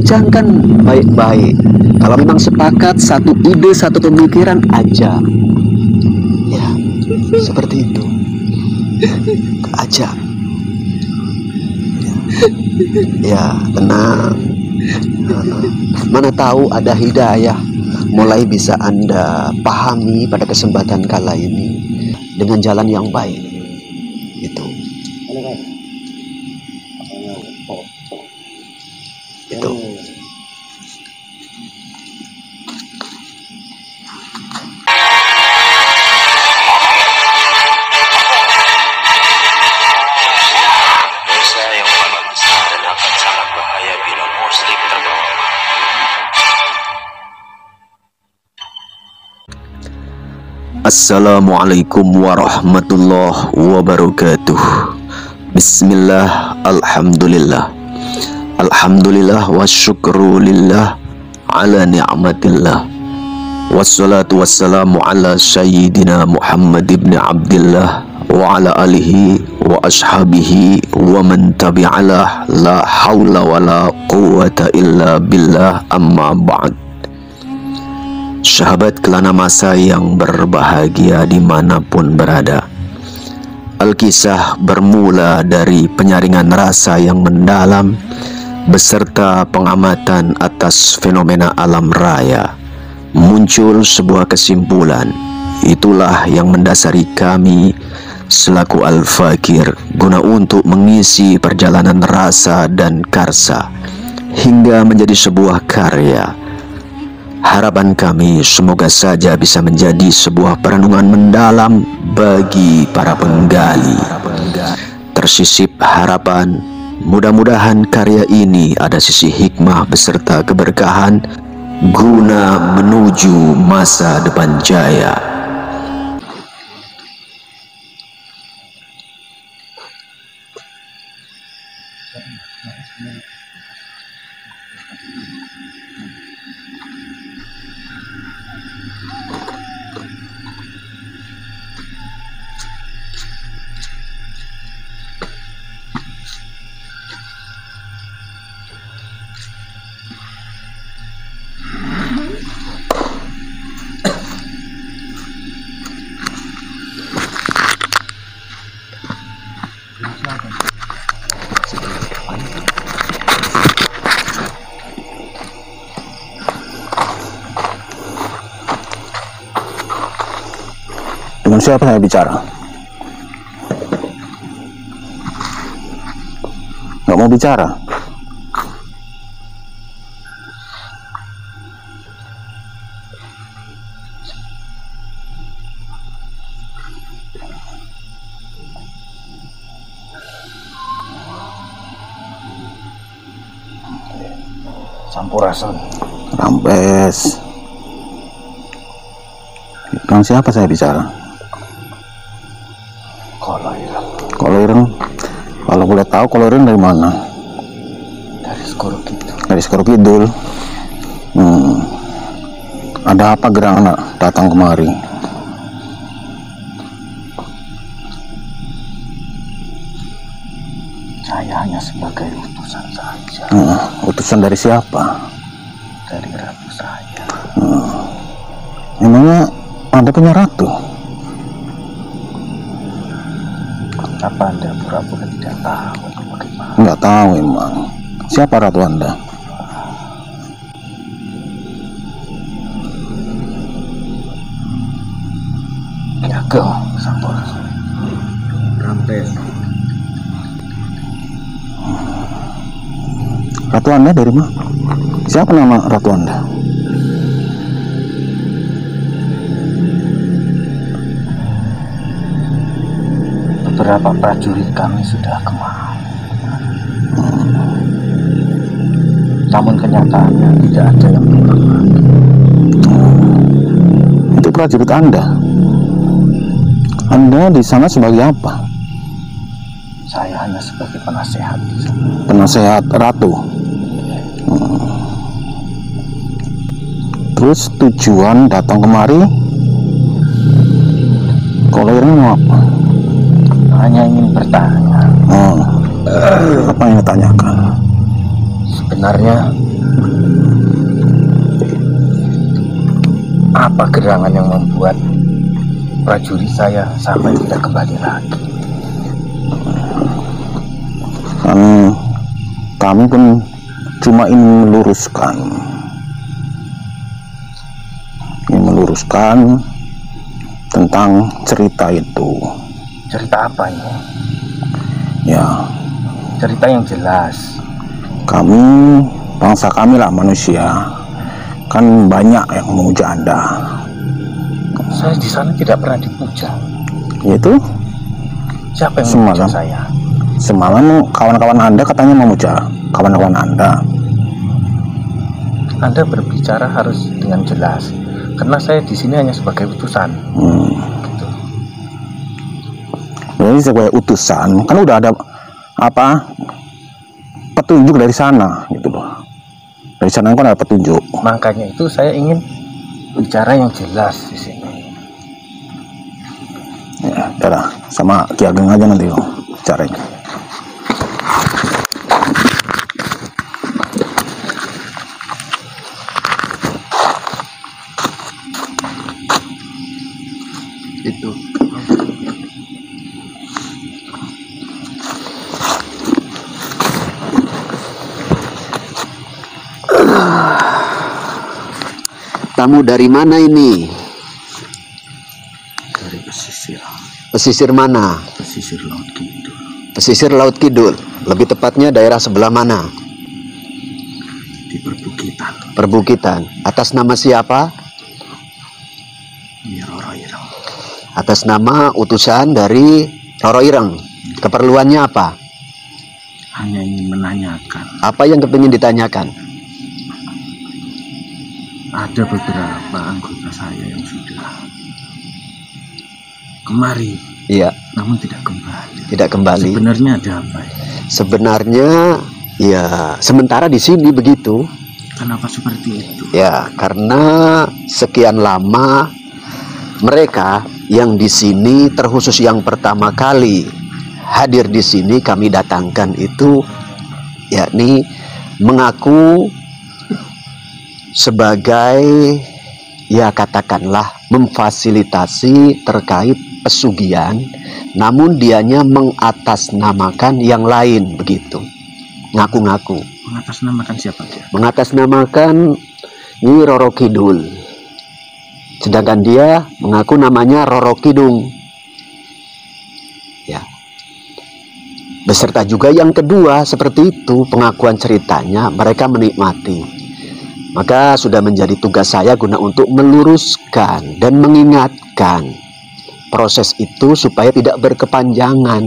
bincangkan baik-baik. Kalau memang sepakat satu ide, satu pemikiran aja. Ya, seperti itu. Aja. Ya, tenang. Mana tahu ada hidayah mulai bisa Anda pahami pada kesempatan kala ini dengan jalan yang baik. Itu. Itu. Assalamualaikum warahmatullahi wabarakatuh. Bismillah, alhamdulillah. Alhamdulillah wa syukru lillah ala ni'matillah. Wassalatu wassalamu ala sayyidina Muhammad ibn Abdillah wa ala alihi wa ashabihi wa man tabi'alah, la hawla wa la quwwata illa billah, amma ba'd. Sahabat kelana masa yang berbahagia dimanapun berada, Alkisah bermula dari penyaringan rasa yang mendalam beserta pengamatan atas fenomena alam raya. Muncul sebuah kesimpulan, itulah yang mendasari kami selaku Al-Fakir guna untuk mengisi perjalanan rasa dan karsa hingga menjadi sebuah karya. Harapan kami semoga saja bisa menjadi sebuah perenungan mendalam bagi para penggali. Tersisip harapan, mudah-mudahan karya ini ada sisi hikmah beserta keberkahan guna menuju masa depan jaya. Dengan siapa saya bicara? Nggak mau bicara? Sampurasun. Rampes. Dengan siapa saya bicara? Koloireng. Kalau boleh tahu Koloireng dari mana? Dari Segoro Kidul. Dari Segoro Kidul. Ada apa gerang anak datang kemari? Saya hanya sebagai utusan saja. Utusan dari siapa? Dari ratu saya. Memangnya Anda punya ratu? Apa Anda pura-pura tidak tahu bagaimana? Nggak tahu emang. Siapa ratu Anda? Ageng Sampurasun. Rampes. Ratu Anda dari mana? Siapa nama ratu Anda? Beberapa prajurit kami sudah kemari. Namun kenyataannya tidak ada yang pulang lagi. Itu prajurit Anda. Anda di sana sebagai apa? Saya hanya sebagai penasehat di sana. Penasehat ratu. Terus tujuan datang kemari Koloireng mau apa? Hanya ingin bertanya. Apa yang ditanyakan? Sebenarnya Apa gerangan yang membuat prajurit saya sampai tidak kembali lagi? Kami pun cuma ingin meluruskan tentang cerita itu. Cerita apa ini? Ya, Cerita yang jelas. bangsa kami lah manusia, kan banyak yang memuja Anda. Saya di sana tidak pernah dipuja. Yaitu Siapa yang Semalam. memuja saya? semalam kawan-kawan Anda katanya memuja kawan-kawan Anda. Anda berbicara harus dengan jelas, karena saya di sini hanya sebagai utusan. Gitu. Jadi sebagai utusan kan udah ada petunjuk dari sana gitu loh. Dari sana kan ada petunjuk. Makanya itu saya ingin bicara yang jelas di sini. Ya, udah sama Ki Ageng aja nanti loh caranya. Itu. Tamu dari mana ini? Dari pesisir Pesisir mana? Laut Kidul. Pesisir Laut Kidul. Lebih tepatnya daerah sebelah mana? Di perbukitan Perbukitan. Atas nama siapa? di Roro Ireng. Atas nama utusan dari Roro Ireng. Keperluannya apa? Hanya ingin menanyakan, Apa yang kepingin ditanyakan? ada beberapa anggota saya yang sudah kemari, Iya, namun tidak kembali. tidak kembali. Sebenarnya ada apa ya? Sebenarnya ya sementara di sini begitu. Kenapa seperti itu? Ya, karena sekian lama mereka yang di sini, terkhusus yang pertama kali hadir di sini kami datangkan itu, yakni mengaku sebagai, ya katakanlah, memfasilitasi terkait pesugihan, namun dianya mengatasnamakan yang lain begitu, ngaku-ngaku. Mengatasnamakan siapa dia? Mengatasnamakan Nyi Roro Kidul, sedangkan dia mengaku namanya Roro Kidung. Ya. Beserta juga yang kedua seperti itu pengakuan ceritanya, mereka menikmati. Maka sudah menjadi tugas saya guna untuk meluruskan dan mengingatkan proses itu supaya tidak berkepanjangan.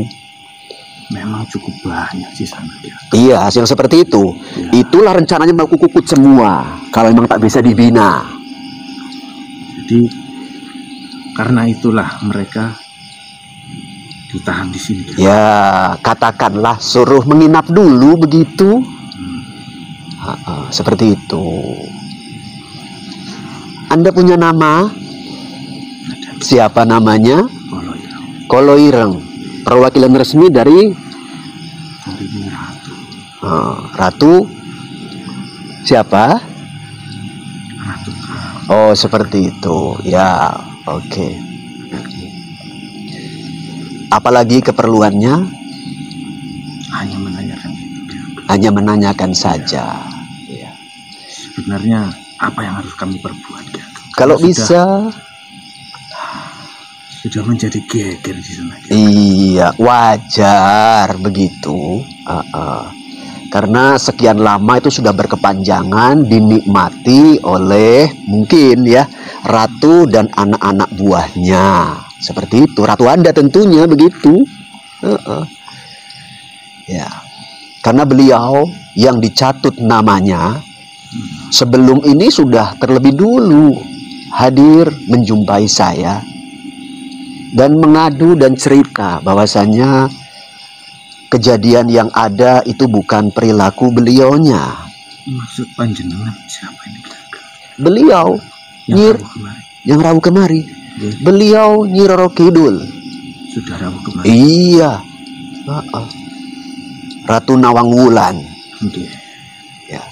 Memang cukup banyak di sana dia. Iya, hasil seperti itu. Ya. Itulah rencananya mau kukukut semua kalau memang tak bisa dibina. Jadi karena itulah mereka ditahan di sini. Ya, katakanlah suruh menginap dulu begitu. Seperti itu. Anda punya nama? Siapa namanya? Kolo Ireng. Kolo Ireng. Perwakilan resmi dari Ini Ratu. Ratu siapa? Ratu Kau. Oh, seperti itu. Ya, oke. Apalagi keperluannya? Hanya menanyakan itu dia. Hanya menanyakan saja. Ya. Sebenarnya apa yang harus kami perbuat dia? Kalau bisa, Sudah menjadi geger di sana. iya, wajar begitu. Karena sekian lama itu sudah berkepanjangan dinikmati oleh mungkin ya Ratu dan anak-anak buahnya. Seperti itu, Ratu Anda tentunya begitu. Ya, karena beliau yang dicatut namanya sebelum ini sudah terlebih dulu hadir menjumpai saya dan mengadu dan cerita bahwasanya kejadian yang ada itu bukan perilaku beliaunya. Maksud panjenengan siapa ini? Beliau yang rawuh kemari. Beliau Nyi Roro Kidul. Sudah rawuh kemari. Iya. Ratu Nawang Wulan. Okay. Ya.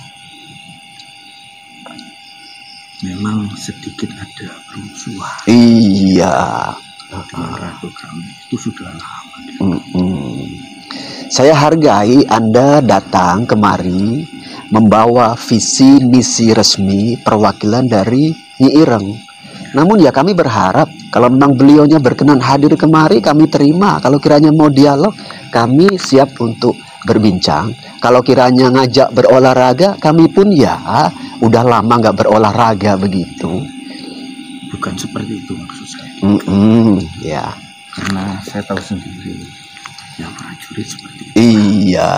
memang sedikit ada permusuhan Iya. dengan ratu kami. Itu sudah lama. Saya hargai Anda datang kemari membawa visi misi resmi perwakilan dari Nyi Ireng. Namun ya kami berharap kalau memang beliaunya berkenan hadir kemari, kami terima. Kalau kiranya mau dialog, kami siap untuk berbincang. Kalau kiranya ngajak berolahraga, kami pun ya udah lama nggak berolahraga begitu. Bukan seperti itu maksud saya. Ya. Karena saya tahu sendiri yang prajurit seperti itu. Iya.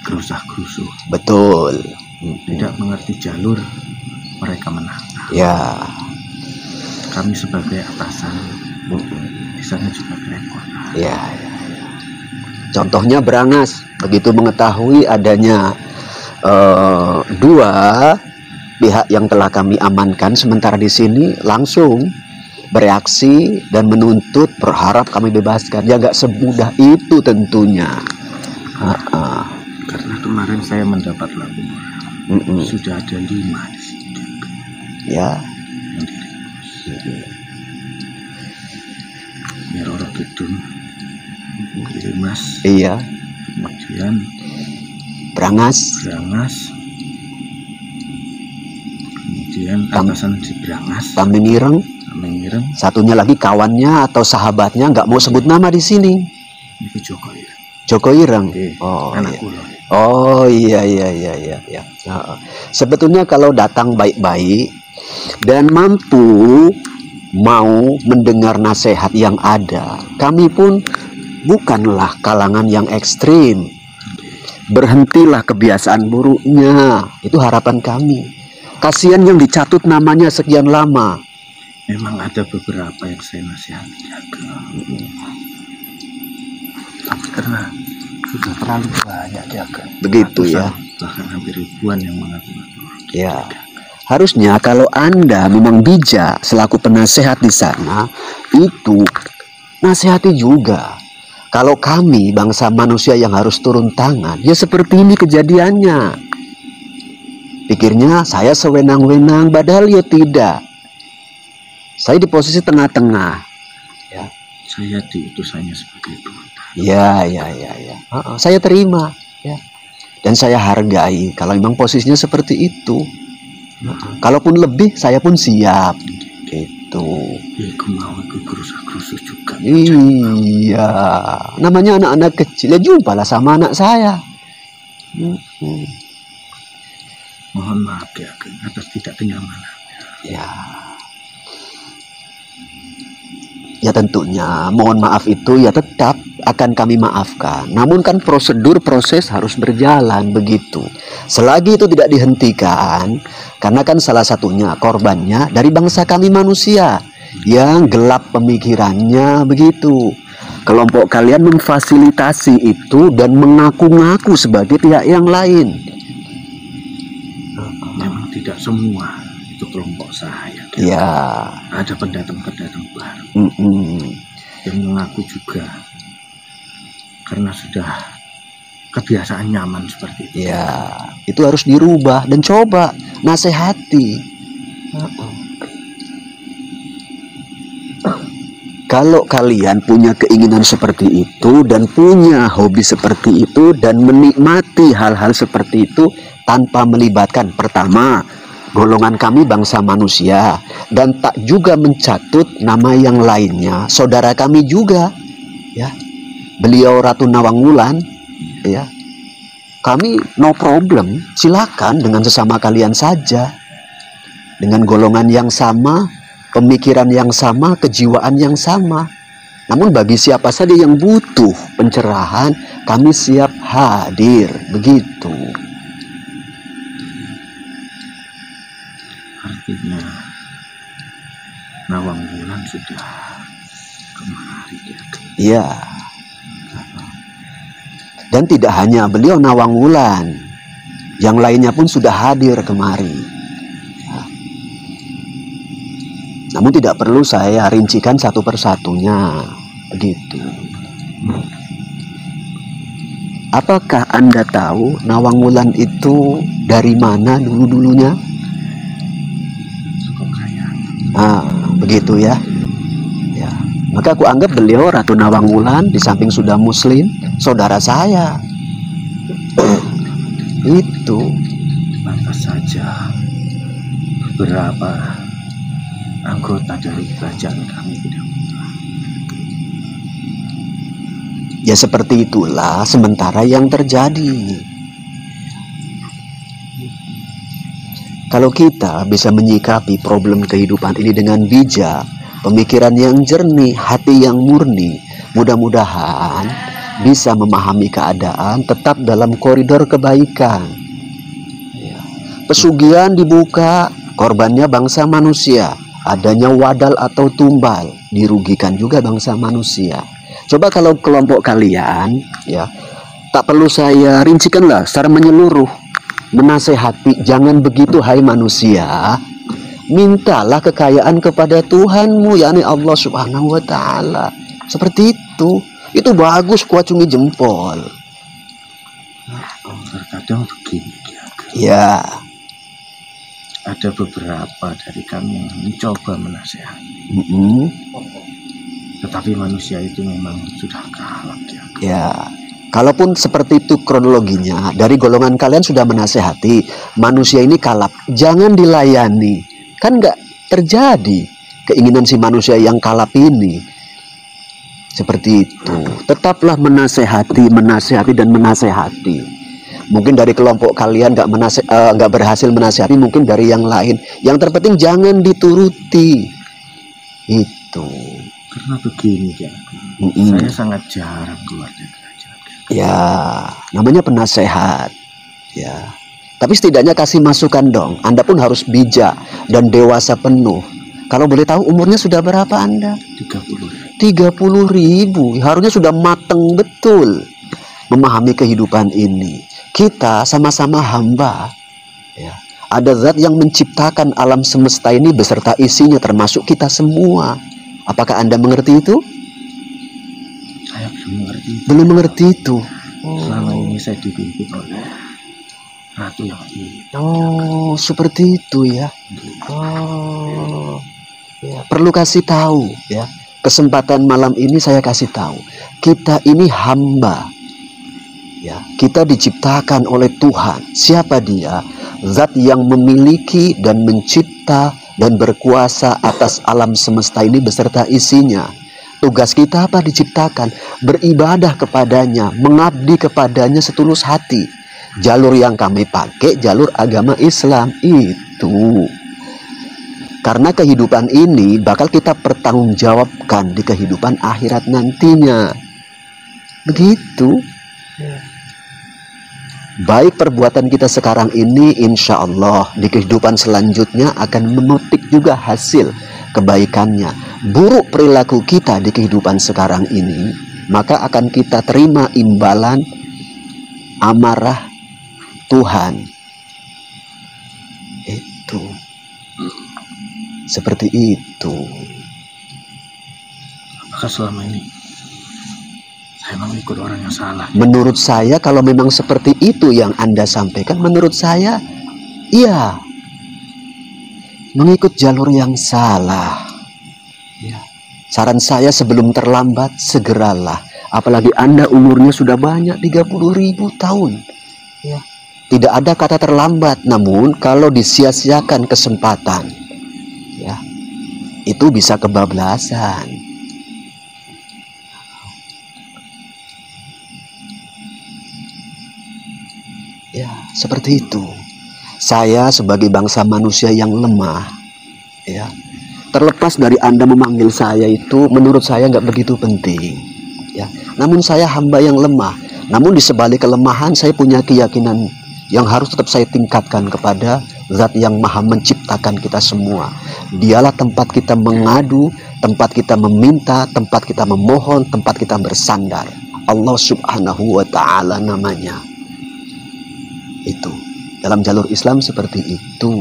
Gerusah-gerusuh. Betul. Tidak mengerti jalur, mereka menantang. Ya. Kami sebagai atasan di sana juga kerepotan. Ya. Contohnya Brangas, begitu mengetahui adanya dua pihak yang telah kami amankan sementara di sini, langsung bereaksi dan menuntut, berharap kami bebaskan. Ya nggak semudah itu tentunya. Karena kemarin saya mendapat laporan sudah ada 5 di sini. Ya. Nyeroro Kidul, Mas. Iya. Kemudian Brangas. Kemudian atasan di Brangas. Paminireng. Satunya lagi kawannya atau sahabatnya, nggak mau sebut nama di sini. Itu Joko Ireng. Joko Ireng. Oh, anak iya. kula. Oh iya. Sebetulnya kalau datang baik-baik dan mampu mau mendengar nasihat yang ada, kami pun bukanlah kalangan yang ekstrim. Berhentilah kebiasaan buruknya, itu harapan kami. Kasihan yang dicatut namanya sekian lama. Memang ada beberapa yang saya nasihati jaga. Tapi karena sudah terlalu banyak jaga. Begitu ya. Bahkan hampir ribuan yang mengaku-ngaku. Ya. Harusnya kalau Anda memang bijak selaku penasehat di sana, itu nasihati juga. Kalau kami bangsa manusia yang harus turun tangan, ya seperti ini kejadiannya. Pikirnya saya sewenang-wenang, padahal ya tidak. Saya di posisi tengah-tengah. Ya. Saya diutusannya sebagai Tuhan. Ya. Saya terima. Ya. Dan saya hargai kalau memang posisinya seperti itu. Kalaupun lebih, saya pun siap. Itu. Ya, mau ikut gerusah-gerusuh juga. Iya. Namanya anak-anak kecil. Ya jumpalah sama anak saya. Mohon maaf ya, atas tidak kenyamanan. Ya tentunya mohon maaf itu ya tetap akan kami maafkan. Namun kan prosedur proses harus berjalan begitu. Selagi itu tidak dihentikan, karena kan salah satunya korbannya dari bangsa kami manusia yang gelap pemikirannya begitu. Kelompok kalian memfasilitasi itu dan mengaku-ngaku sebagai pihak yang lain. Memang tidak semua itu kelompok saya. Ya. Ada pendatang-pendatang baru yang mengaku juga karena sudah kebiasaan nyaman seperti itu. Ya, itu harus dirubah dan coba nasihati. Kalau kalian punya keinginan seperti itu dan punya hobi seperti itu dan menikmati hal-hal seperti itu tanpa melibatkan pertama golongan kami bangsa manusia dan tak juga mencatut nama yang lainnya, saudara kami juga, ya. Beliau Ratu Nawang Wulan, ya. Kami no problem, silakan dengan sesama kalian saja. Dengan golongan yang sama, pemikiran yang sama, kejiwaan yang sama. Namun bagi siapa saja yang butuh pencerahan, kami siap hadir, begitu. Artinya Nawang Wulan sudah kemari ya. Iya. Dan tidak hanya beliau Nawang Wulan, yang lainnya pun sudah hadir kemari. Namun tidak perlu saya rincikan satu persatunya, begitu. Apakah Anda tahu Nawang Wulan itu dari mana dulu-dulunya? Begitu ya. Ya, maka aku anggap beliau Ratu Nawang Wulan di samping sudah muslim, saudara saya. Itu Lantas saja beberapa anggota dari kerajaan kami tidak. ya seperti itulah sementara yang terjadi. Kalau kita bisa menyikapi problem kehidupan ini dengan bijak, pemikiran yang jernih, hati yang murni, mudah-mudahan bisa memahami keadaan tetap dalam koridor kebaikan. Ya. Pesugihan dibuka, korbannya bangsa manusia. Adanya wadal atau tumbal, dirugikan juga bangsa manusia. Coba kalau kelompok kalian, ya, tak perlu saya rincikanlah secara menyeluruh. Menasehati, jangan begitu hai manusia, mintalah kekayaan kepada Tuhanmu, yakni Allah Subhanahu wa Ta'ala. Seperti itu bagus, kuacungi jempol. Terkadang begini ya, ada beberapa dari kami yang mencoba menasehati, tetapi manusia itu memang sudah kalah ya. Kalaupun seperti itu kronologinya, dari golongan kalian sudah menasehati, manusia ini kalap, jangan dilayani. Kan nggak terjadi keinginan si manusia yang kalap ini. Seperti itu. Tetaplah menasehati dan menasehati. Mungkin dari kelompok kalian nggak berhasil menasehati, mungkin dari yang lain. Yang terpenting jangan dituruti. Itu. Karena begini ya, saya sangat jarang keluar dari kerajaan. Ya, namanya penasehat. Ya. Tapi setidaknya kasih masukan dong. Anda pun harus bijak dan dewasa penuh. Kalau boleh tahu umurnya sudah berapa Anda? 30.000. Harusnya sudah mateng betul memahami kehidupan ini. Kita sama-sama hamba. Ya. Ada zat yang menciptakan alam semesta ini beserta isinya, termasuk kita semua. Apakah Anda mengerti itu? Saya belum mengerti itu. Selama ini saya dipimpin oleh ratu yang itu. Seperti itu ya. Ya. Perlu kasih tahu ya. Kesempatan malam ini saya kasih tahu. Kita ini hamba. Ya, kita diciptakan oleh Tuhan. Siapa Dia? Zat yang memiliki dan mencipta dan berkuasa atas alam semesta ini beserta isinya. Tugas kita apa? Diciptakan, beribadah kepadanya, mengabdi kepadanya setulus hati. Jalur yang kami pakai, jalur agama Islam itu. Karena kehidupan ini bakal kita pertanggungjawabkan di kehidupan akhirat nantinya. Begitu. Baik perbuatan kita sekarang ini, insya Allah di kehidupan selanjutnya akan memetik juga hasil kebaikannya. Buruk perilaku kita di kehidupan sekarang ini, maka akan kita terima imbalan amarah Tuhan. Itu seperti itu. Apakah selama ini saya mengikut orang yang salah? Menurut saya kalau memang seperti itu yang Anda sampaikan, menurut saya iya, mengikut jalur yang salah. Ya. Saran saya sebelum terlambat segeralah. Apalagi Anda umurnya sudah banyak, 30.000 tahun. Ya. Tidak ada kata terlambat, namun kalau disia-siakan kesempatan, ya, itu bisa kebablasan. Ya, seperti itu. Saya sebagai bangsa manusia yang lemah, ya, terlepas dari Anda memanggil saya itu, menurut saya nggak begitu penting. Ya, namun saya hamba yang lemah. Namun di sebalik kelemahan saya punya keyakinan yang harus tetap saya tingkatkan kepada Zat yang Maha menciptakan kita semua. Dialah tempat kita mengadu, tempat kita meminta, tempat kita memohon, tempat kita bersandar. Allah Subhanahu wa Ta'ala namanya. Itu dalam jalur Islam seperti itu.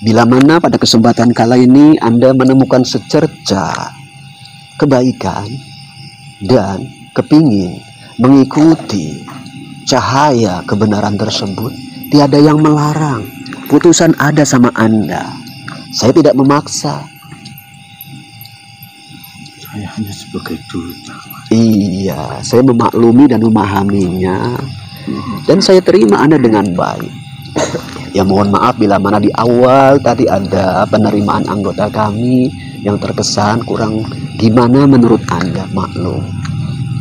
Bila mana pada kesempatan kala ini Anda menemukan secerca kebaikan dan kepingin mengikuti cahaya kebenaran tersebut, tiada yang melarang. keputusan ada sama Anda. Saya tidak memaksa. Saya hanya sebagai duta. Iya, saya memaklumi dan memahaminya. Dan saya terima Anda dengan baik. Ya mohon maaf bila mana di awal tadi ada penerimaan anggota kami yang terkesan kurang gimana menurut Anda, maklum.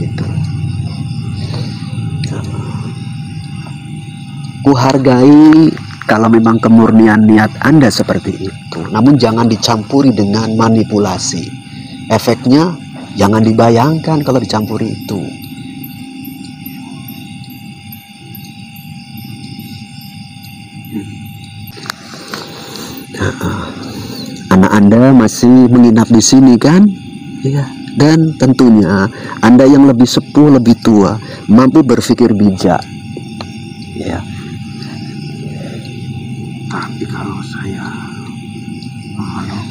Gitu. Kuhargai kalau memang kemurnian niat Anda seperti itu. Namun jangan dicampuri dengan manipulasi. Efeknya jangan dibayangkan kalau dicampuri itu. Anak Anda masih menginap di sini kan? Iya. Dan tentunya Anda yang lebih sepuh, lebih tua, mampu berpikir bijak. Ya. Tapi kalau saya memeluk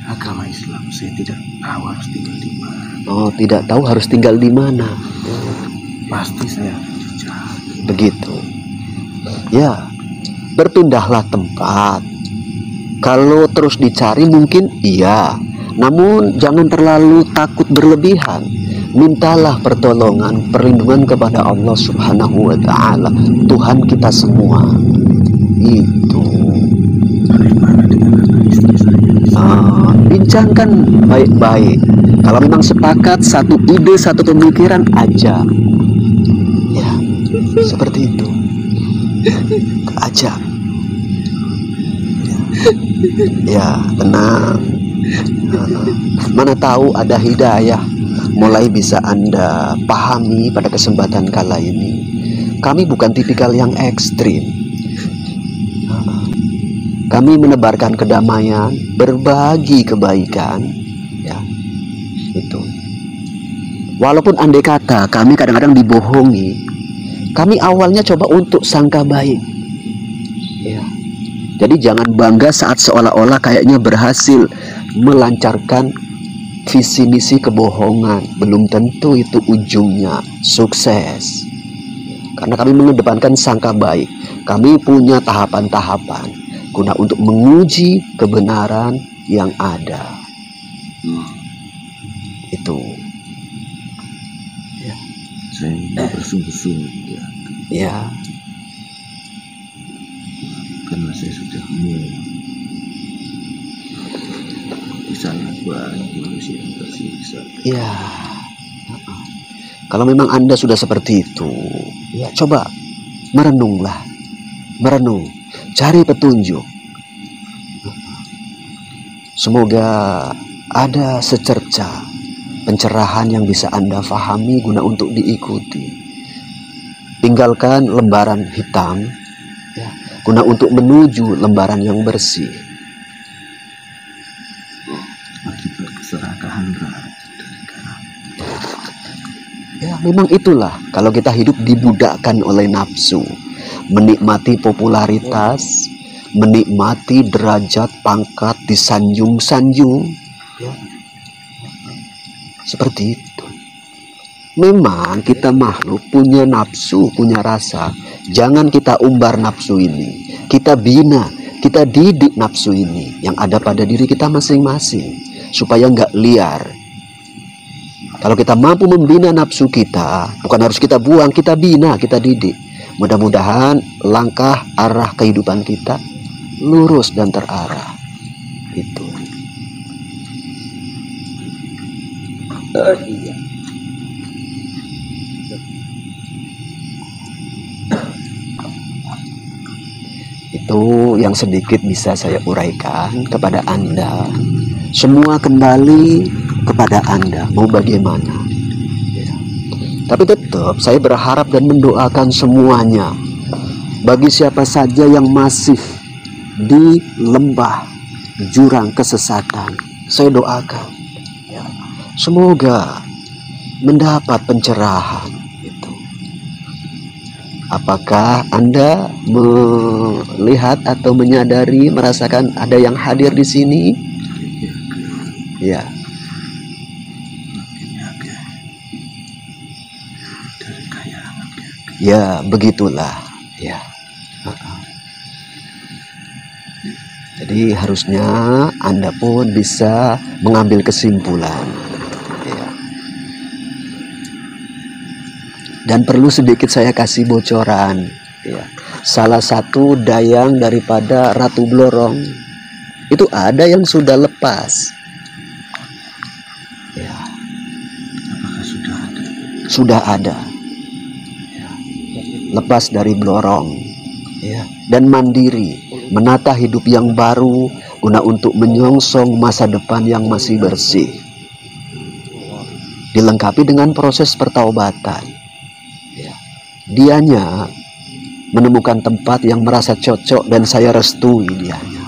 agama Islam, saya tidak tahu harus tinggal di mana. Oh, tidak tahu harus tinggal di mana. Pasti saya dijajah. Begitu. Ya, berpindahlah tempat. Kalau terus dicari mungkin iya, namun jangan terlalu takut berlebihan. Mintalah pertolongan, perlindungan kepada Allah Subhanahu wa Ta'ala, Tuhan kita semua. Itu. Bagaimana dengan anak istri saya? Bincangkan baik-baik. Kalau memang sepakat satu ide, satu pemikiran aja. Ya, seperti itu. Aja. Ya, tenang. Mana tahu ada hidayah mulai bisa Anda pahami pada kesempatan kala ini. Kami bukan tipikal yang ekstrim. Kami menebarkan kedamaian, berbagi kebaikan. Ya, itu. Walaupun andai kata kami kadang-kadang dibohongi, kami awalnya coba untuk sangka baik. Ya. Jadi jangan bangga saat seolah-olah kayaknya berhasil melancarkan visi misi kebohongan. Belum tentu itu ujungnya sukses. Karena kami mengedepankan sangka baik. Kami punya tahapan-tahapan guna untuk menguji kebenaran yang ada. Itu. Ya. Saya bersungguh-sungguh ya. Ya. Karena saya sudah di sana banyak manusia yang tersiksa. Ya. Kalau memang Anda sudah seperti itu, ya coba merenunglah. Merenung, cari petunjuk. Semoga ada secerca pencerahan yang bisa Anda fahami guna untuk diikuti. Tinggalkan lembaran hitam ya, guna untuk menuju lembaran yang bersih. Akibat keserakahan rakyat. Ya, memang itulah kalau kita hidup dibudakkan oleh nafsu, menikmati popularitas, menikmati derajat pangkat, disanjung-sanjung, ya. Seperti itu. Memang kita makhluk punya nafsu, punya rasa. Jangan kita umbar nafsu ini. Kita bina, kita didik nafsu ini yang ada pada diri kita masing-masing supaya nggak liar. Kalau kita mampu membina nafsu kita, bukan harus kita buang, kita bina, kita didik. Mudah-mudahan langkah arah kehidupan kita lurus dan terarah. Itu. Iya. Itu yang sedikit bisa saya uraikan kepada Anda. Semua kembali kepada Anda, mau bagaimana. Ya. Tapi tetap saya berharap dan mendoakan semuanya. Bagi siapa saja yang masih di lembah jurang kesesatan, saya doakan. Ya. Semoga mendapat pencerahan. Itu. Apakah Anda melihat atau menyadari, merasakan ada yang hadir di sini? Ya. Ya, begitulah. Ya. Jadi harusnya Anda pun bisa mengambil kesimpulan. Ya. Dan perlu sedikit saya kasih bocoran. Ya. Salah satu dayang daripada Ratu Blorong itu ada yang sudah lepas. Ya. Apakah sudah ada? Sudah ada. Ya. Lepas dari Blorong. Ya. Dan mandiri, menata hidup yang baru guna untuk menyongsong masa depan yang masih bersih. Dilengkapi dengan proses pertaubatan. Ya. Dianya menemukan tempat yang merasa cocok dan saya restui dianya.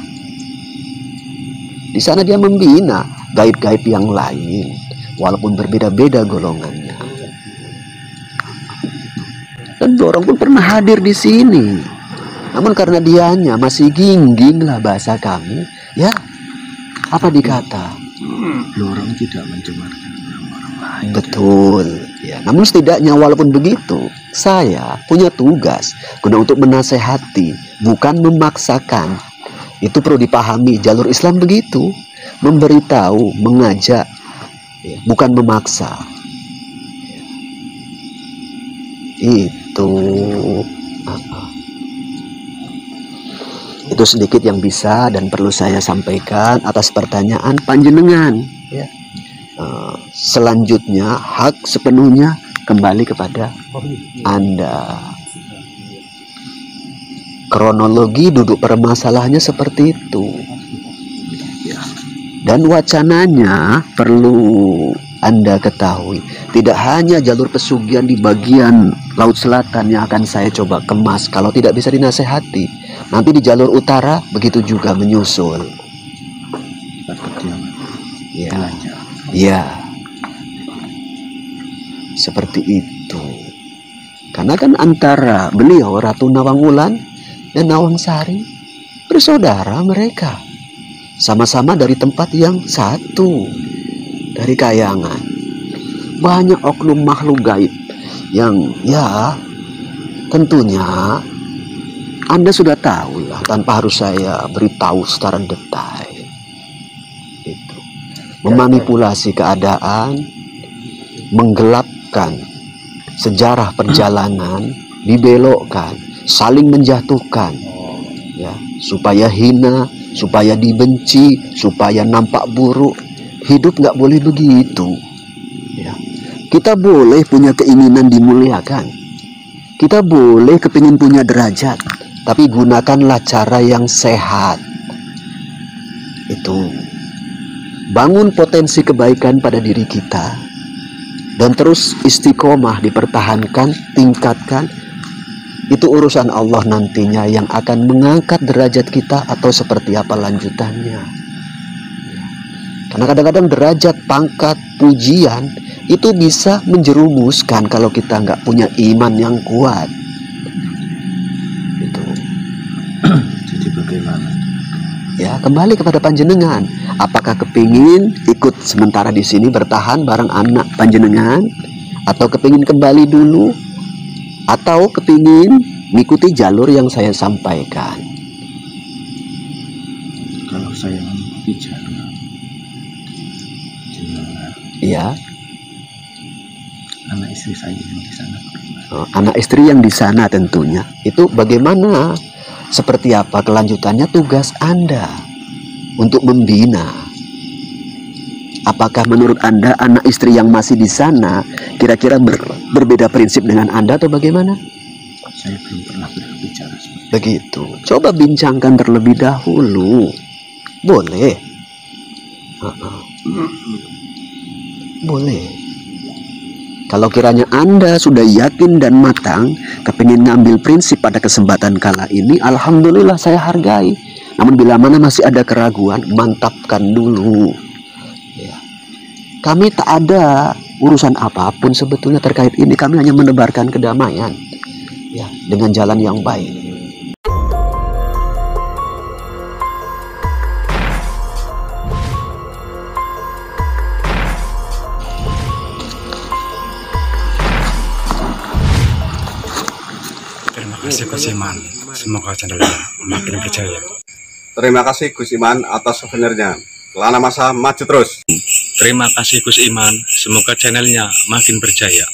Di sana dia membina gaib-gaib yang lain, walaupun berbeda-beda golongannya. Dan Blorong pun pernah hadir di sini. Namun karena dianya masih gingging lah bahasa kami, ya apa dikata? Blorong tidak mencemarkan nama orang lain. Betul. Ya, namun setidaknya walaupun begitu, saya punya tugas guna untuk menasehati, bukan memaksakan. Itu perlu dipahami, jalur Islam begitu, memberitahu, mengajak, ya, bukan memaksa. Itu sedikit yang bisa dan perlu saya sampaikan atas pertanyaan panjenengan. Ya. Selanjutnya hak sepenuhnya kembali kepada Anda. Kronologi duduk permasalahannya seperti itu. Dan wacananya perlu Anda ketahui, tidak hanya jalur pesugihan di bagian Laut Selatan yang akan saya coba kemas kalau tidak bisa dinasehati. Nanti di jalur utara begitu juga menyusul. Ya. Ya, seperti itu. Karena kan antara beliau Ratu Nawang Wulan dan Nawang Sari bersaudara mereka, sama-sama dari tempat yang satu, dari Kayangan. Banyak oknum makhluk gaib yang ya tentunya Anda sudah tahu lah, tanpa harus saya beritahu secara detail. Memanipulasi keadaan, menggelapkan sejarah perjalanan, dibelokkan, saling menjatuhkan, ya, supaya hina, supaya dibenci, supaya nampak buruk. Hidup nggak boleh begitu. Ya. Kita boleh punya keinginan dimuliakan, kita boleh kepingin punya derajat, tapi gunakanlah cara yang sehat. Itu. Bangun potensi kebaikan pada diri kita dan terus istiqomah dipertahankan, tingkatkan. Itu urusan Allah nantinya yang akan mengangkat derajat kita atau seperti apa lanjutannya. Karena kadang-kadang derajat, pangkat, pujian itu bisa menjerumuskan kalau kita nggak punya iman yang kuat. Itu. Jadi bagaimana? Ya, kembali kepada panjenengan. Apakah kepingin ikut sementara di sini bertahan bareng anak panjenengan, atau kepingin kembali dulu, atau kepingin mengikuti jalur yang saya sampaikan? Kalau saya mengikuti jalur, ya, anak istri saya yang di sana. Anak istri yang di sana tentunya. Itu bagaimana? Seperti apa kelanjutannya tugas Anda untuk membina? Apakah menurut Anda anak istri yang masih di sana kira-kira berbeda prinsip dengan Anda atau bagaimana? Saya belum pernah berbicara seperti begitu. Coba bincangkan terlebih dahulu. Boleh? Boleh. Kalau kiranya Anda sudah yakin dan matang, kepingin ngambil prinsip pada kesempatan kala ini, alhamdulillah saya hargai. Namun bila mana masih ada keraguan, mantapkan dulu. Ya. Kami tak ada urusan apapun sebetulnya terkait ini. Kami hanya menebarkan kedamaian, ya, dengan jalan yang baik. Terima kasih Pak Siman. Semoga channel makin berjaya. Terima kasih Gus Iman atas souvenirnya. Kelana Masa maju terus. Terima kasih Gus Iman, semoga channelnya makin berjaya.